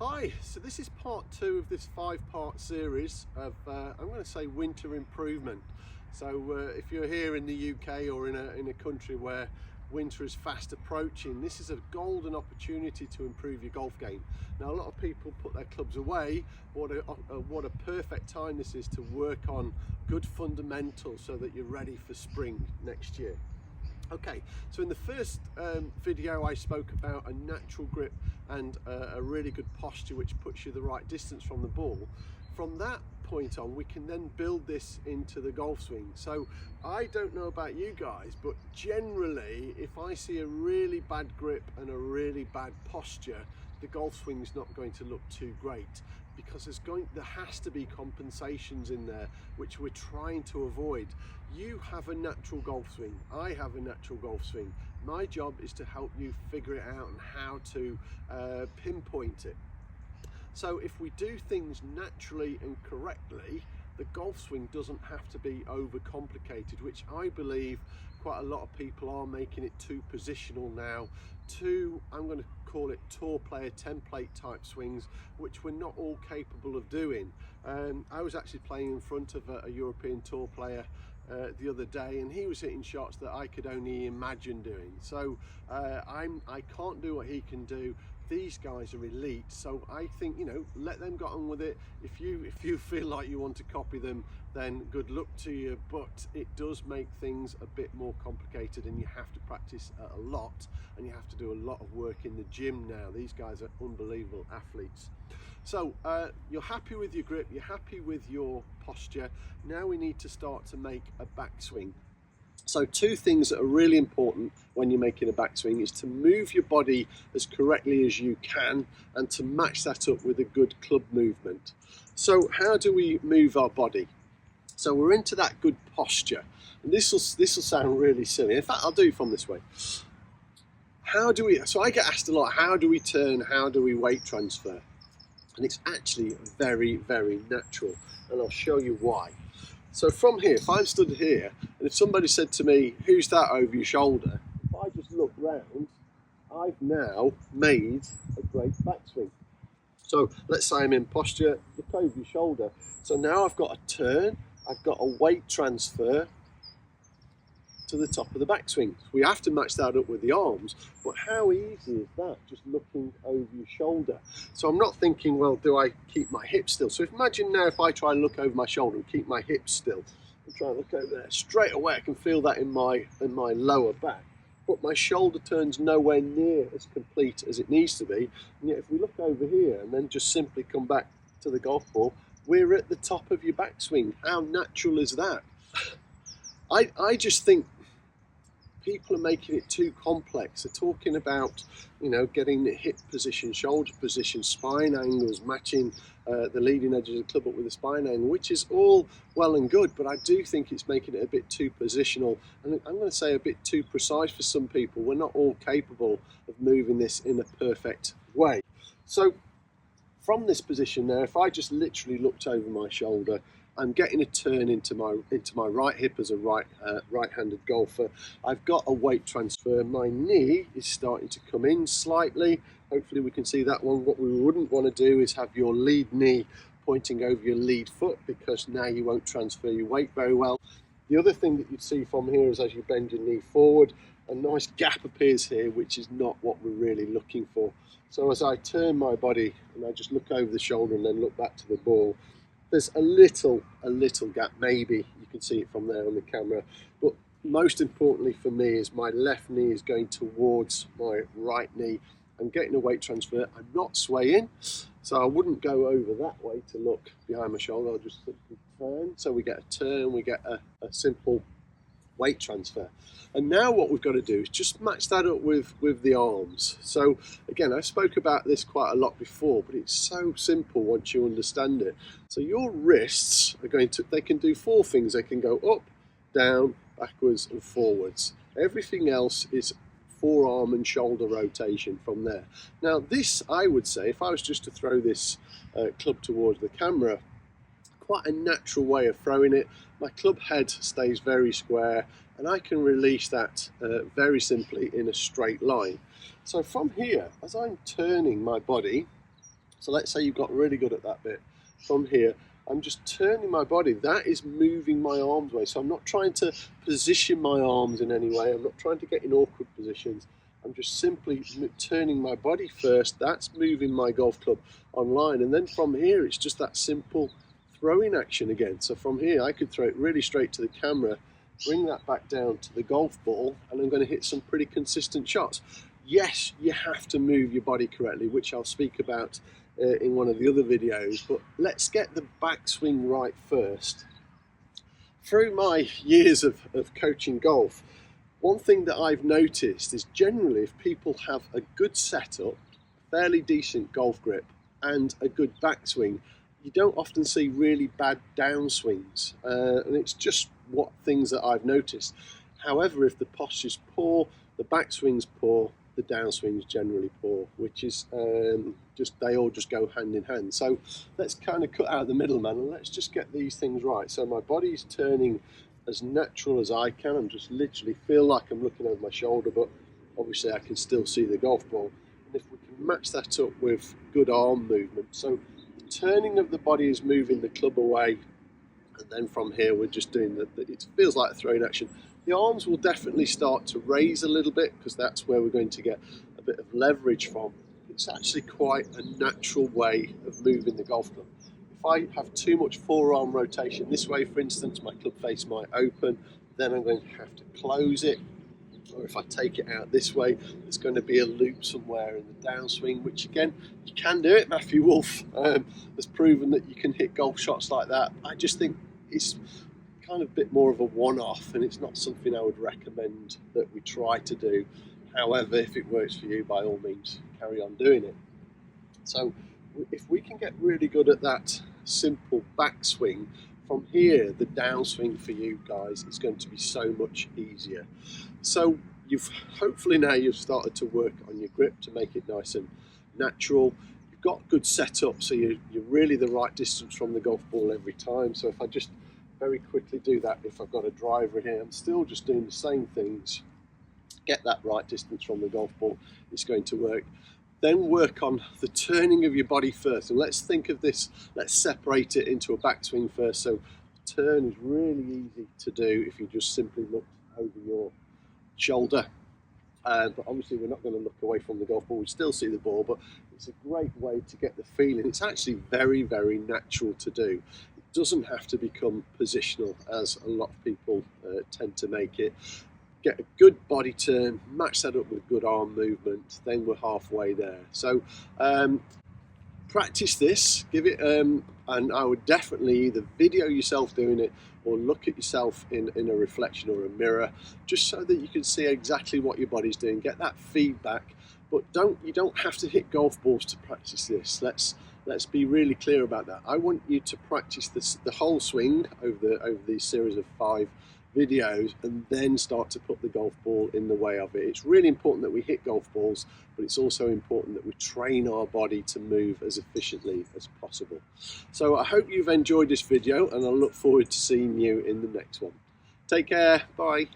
Hi, so this is part two of this 5-part series of, I'm going to say, winter improvement. So if you're here in the UK or in a country where winter is fast approaching, this is a golden opportunity to improve your golf game. Now, a lot of people put their clubs away. What a perfect time this is to work on good fundamentals so that you're ready for spring next year. Okay, so in the first video I spoke about a natural grip and a really good posture which puts you the right distance from the ball. From that point on, we can then build this into the golf swing. So I don't know about you guys, but generally if I see a really bad grip and a really bad posture, the golf swing's not going to look too great, because there has to be compensations in there which we're trying to avoid. You have a natural golf swing, I have a natural golf swing. My job is to help you figure it out and how to pinpoint it. So if we do things naturally and correctly, the golf swing doesn't have to be overcomplicated, which I believe quite a lot of people are making it too positional now, I'm going to call it tour player template type swings, which we're not all capable of doing. I was actually playing in front of a European tour player the other day, and he was hitting shots that I could only imagine doing. So I can't do what he can do. These guys are elite, so I think, let them get on with it. If you feel like you want to copy them, then good luck to you, but it does make things a bit more complicated, and you have to practice a lot, and you have to do a lot of work in the gym now. These guys are unbelievable athletes. So you're happy with your grip, you're happy with your posture. Now we need to start to make a backswing. So two things that are really important when you're making a backswing is to move your body as correctly as you can and to match that up with a good club movement. So how do we move our body? So we're into that good posture. And this will sound really silly. In fact, I'll do it from this way. So I get asked a lot, how do we turn, how do we weight transfer? And it's actually very, very natural. And I'll show you why. So from here, if I'm stood here, and if somebody said to me, who's that over your shoulder? If I just look round, I've now made a great backswing. So let's say I'm in posture, look over your shoulder. So now I've got a turn, I've got a weight transfer to the top of the backswing. We have to match that up with the arms, but how easy is that, just looking over your shoulder? So I'm not thinking, well, do I keep my hips still? So imagine now if I try and look over my shoulder and keep my hips still, and try and look over there, straight away I can feel that in my lower back, but my shoulder turns nowhere near as complete as it needs to be. And yet if we look over here and then just simply come back to the golf ball, we're at the top of your backswing. How natural is that? I just think people are making it too complex. They're talking about, getting the hip position, shoulder position, spine angles, matching the leading edge of the club up with the spine angle, which is all well and good, but I do think it's making it a bit too positional, and I'm going to say a bit too precise for some people. We're not all capable of moving this in a perfect way. So from this position now, if I just literally looked over my shoulder, I'm getting a turn into my right hip as a right-handed golfer. I've got a weight transfer. My knee is starting to come in slightly. Hopefully we can see that one. What we wouldn't want to do is have your lead knee pointing over your lead foot, because now you won't transfer your weight very well. The other thing that you'd see from here is as you bend your knee forward, a nice gap appears here, which is not what we're really looking for. So as I turn my body and I just look over the shoulder and then look back to the ball, there's a little gap. Maybe you can see it from there on the camera, but most importantly for me is my left knee is going towards my right knee. I'm getting a weight transfer. I'm not swaying, so I wouldn't go over that way to look behind my shoulder. I'll just simply turn. So we get a turn, we get a simple weight transfer. And now what we've got to do is just match that up with the arms. So again, I spoke about this quite a lot before, but it's so simple once you understand it. So your wrists are they can do 4 things. They can go up, down, backwards and forwards. Everything else is forearm and shoulder rotation from there. Now this, I would say, if I was just to throw this club towards the camera, quite a natural way of throwing it. My club head stays very square, and I can release that very simply in a straight line. So from here, as I'm turning my body, So let's say you've got really good at that bit. From here, I'm just turning my body. That is moving my arms away. So I'm not trying to position my arms in any way. I'm not trying to get in awkward positions. I'm just simply turning my body first. That's moving my golf club online. And then from here, it's just that simple throwing action again. So from here, I could throw it really straight to the camera, bring that back down to the golf ball, and I'm going to hit some pretty consistent shots. Yes, you have to move your body correctly, which I'll speak about in one of the other videos, but let's get the backswing right first. Through my years of coaching golf, one thing that I've noticed is generally if people have a good setup, fairly decent golf grip, and a good backswing, you don't often see really bad downswings, and it's just what things that I've noticed. However, if the posture's poor, the backswing's poor, the downswing's generally poor, which is they all just go hand in hand. So let's kind of cut out the middleman and let's just get these things right. So my body's turning as natural as I can. I'm just literally feel like I'm looking over my shoulder, but obviously I can still see the golf ball. And if we can match that up with good arm movement, so the turning of the body is moving the club away, and then from here we're just doing it feels like a throwing action. The arms will definitely start to raise a little bit because that's where we're going to get a bit of leverage from. It's actually quite a natural way of moving the golf club. If I have too much forearm rotation this way, for instance, my club face might open, then I'm going to have to close it. Or if I take it out this way, there's going to be a loop somewhere in the downswing, which again, you can do it. Matthew Wolff has proven that you can hit golf shots like that. I just think it's kind of a bit more of a one-off, and it's not something I would recommend that we try to do. However, if it works for you, by all means, carry on doing it. So if we can get really good at that simple backswing, from here, the downswing for you guys is going to be so much easier. So hopefully now you've started to work on your grip to make it nice and natural. You've got good setup, so you're really the right distance from the golf ball every time. So if I just very quickly do that, if I've got a driver in here, I'm still just doing the same things. Get that right distance from the golf ball, it's going to work. Then work on the turning of your body first. And let's think of this, let's separate it into a backswing first. So turn is really easy to do if you just simply look over your shoulder. But obviously we're not going to look away from the golf ball, we still see the ball, but it's a great way to get the feeling. It's actually very, very natural to do. It doesn't have to become positional as a lot of people tend to make it. Get a good body turn, match that up with good arm movement, then we're halfway there. So practice this, give it, and I would definitely either video yourself doing it or look at yourself in a reflection or a mirror, just so that you can see exactly what your body's doing, get that feedback. But you don't have to hit golf balls to practice this. Let's be really clear about that. I want you to practice the whole swing over these series of 5 videos, and then start to put the golf ball in the way of it. It's really important that we hit golf balls, but it's also important that we train our body to move as efficiently as possible. So I hope you've enjoyed this video, and I look forward to seeing you in the next one. Take care, bye.